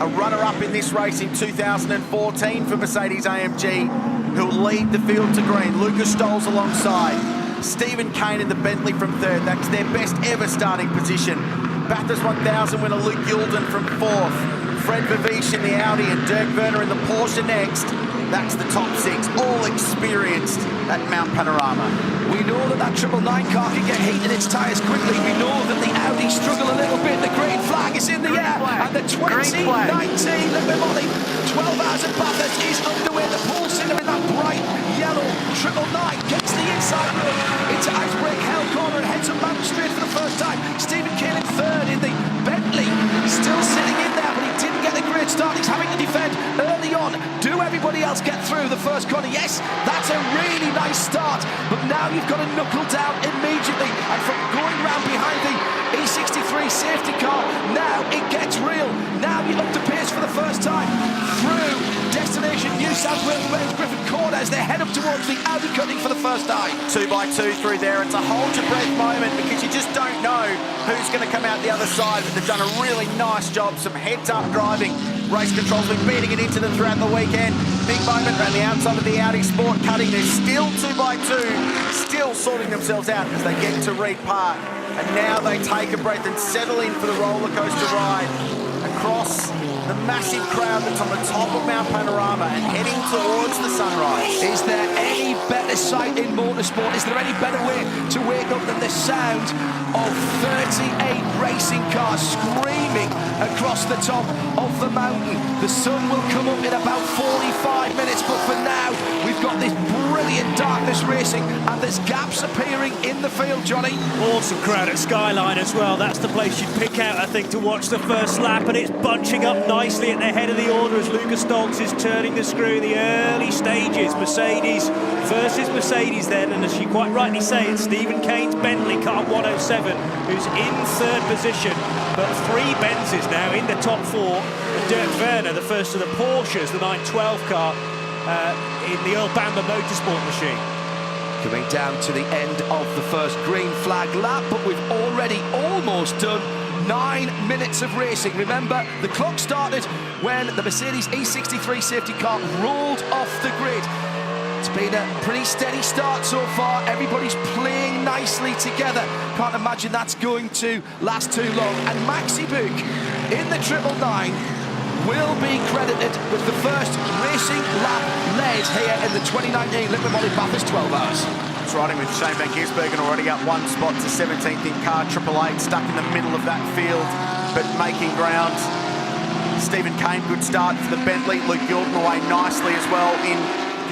a runner-up in this race in 2014 for Mercedes-AMG, who'll lead the field to green. Lucas Stoll's alongside. Stephen Kane in the Bentley from third. That's their best ever starting position. Bathurst 1000 winner Luke Gilden from fourth. Fred Vervish in the Audi and Dirk Werner in the Porsche next. That's the top six, all experienced at Mount Panorama. We know that that 999 car can get heat in its tyres quickly. We know that the Audi struggle a little bit. The green flag is in the air. And the 2019 Limimoli 12 hours at Bathurst is underway. The Paul Sinner in that bright yellow 999 gets the inside road into Icebreak Hell corner and heads up Mountain Straight for the first time. Stephen Kane in third in the Bentley. Still sitting in there, but he didn't get the great start. He's having to defend early on. Do everybody else get through the first corner? Yes, that's a really nice start. But now you've got to knuckle down immediately. And from going round behind the E63 safety car, now it gets real. Now you're up to pace for the first time through destination New South Wales Griffin Corner as they head up towards the Audi cutting for the first time. 2x2 through there. It's a hold your breath moment because you just don't know who's going to come out the other side. But they've done a really nice job. Some heads up driving. Race control's been beating it into them throughout the weekend. Big moment around the outside of the Audi Sport cutting. They're still 2x2, still sorting themselves out as they get to Reed Park. And now they take a breath and settle in for the roller coaster ride across the massive crowd that's on the top of Mount Panorama and heading towards the sunrise. Is there any better sight in motorsport? Is there any better way to wake up than the sound of 38 racing cars screaming across the top of the mountain? The sun will come up in about 45 minutes, but for now, we've got this brilliant darkness racing and there's gaps appearing in the field, Johnny. Awesome crowd at Skyline as well. That's the place you'd pick out, I think, to watch the first lap, and it's bunching up nicely at the head of the order as Lucas Stoltz is turning the screw in the early stages. Mercedes versus Mercedes then, and as you quite rightly say, it's Stephen Kane's Bentley car 107 who's in third position, but three Benzes now in the top four, and Dirk Werner, the first of the Porsches, the 912 car in the Earl Bamber Motorsport machine. Coming down to the end of the first green flag lap, but we've already almost done 9 minutes of racing. Remember, the clock started when the Mercedes E63 safety car rolled off the grid. It's been a pretty steady start so far. Everybody's playing nicely together. Can't imagine that's going to last too long. And Maxi Book in the 999 will be credited with the first racing lap led here in the 2019 Limimoli Bathurst 12 hours. It's riding with Shane Van Gisbergen already up one spot to 17th in car 888, stuck in the middle of that field, but making ground. Stephen Kane, good start for the Bentley. Luke Gilden away nicely as well in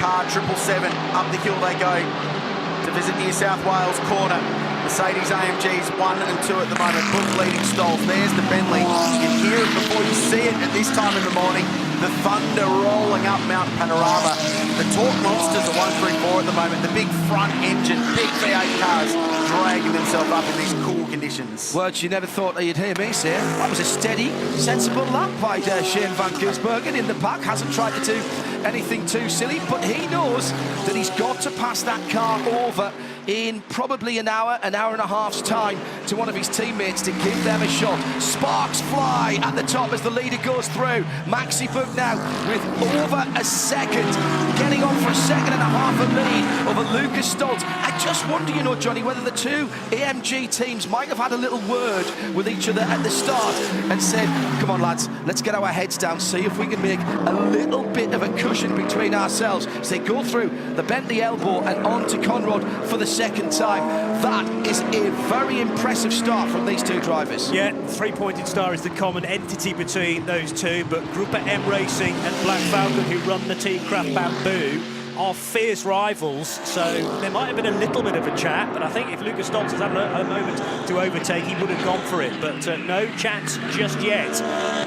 car 777. Up the hill they go to visit New South Wales corner. Mercedes-AMG's 1 and 2 at the moment, both leading stalls. There's the Bentley. You can hear it before you see it at this time in the morning. The thunder rolling up Mount Panorama. The torque monsters are 1, 3, 4 at the moment. The big front engine, big V8 cars dragging themselves up in these cool conditions. Words you never thought that you'd hear me say. That was a steady, sensible lap by Shane Van Gisbergen in the pack. Hasn't tried to do anything too silly, but he knows that he's got to pass that car over in probably an hour and a half's time to one of his teammates to give them a shot. Sparks fly at the top as the leader goes through. Maxi Book now with over a second, getting on for a second and a half a lead over Lucas Stoltz. I just wonder, you know, Johnny, whether the two AMG teams might have had a little word with each other at the start and said, come on lads, let's get our heads down, see if we can make a little bit of a cushion between ourselves. So they go through the Bentley elbow and on to Conrad for the second time. That is a very impressive start from these two drivers. Yeah, three-pointed star is the common entity between those two, but Grouper M Racing and Black Falcon, who run the Team Craft Bamboo, are fierce rivals, so there might have been a little bit of a chat, but I think if Lucas Stoltz has had a moment to overtake, he would have gone for it, but no chance just yet.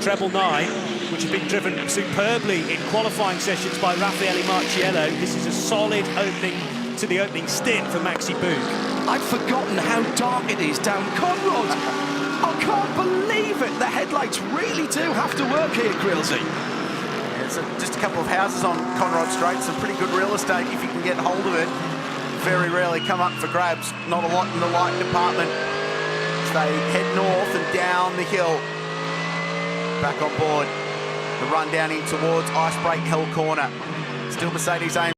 999, which has been driven superbly in qualifying sessions by Raffaele Marciello. This is a solid opening to the opening stint for Maxi Book. I'd forgotten how dark it is down Conrad. I can't believe it. The headlights really do have to work here, Grillsy. There's just a couple of houses on Conrad Straight, some pretty good real estate if you can get hold of it. Very rarely come up for grabs, not a lot in the light department. They head north and down the hill. Back on board. The run down in towards Icebreak Hell Corner. Still Mercedes aims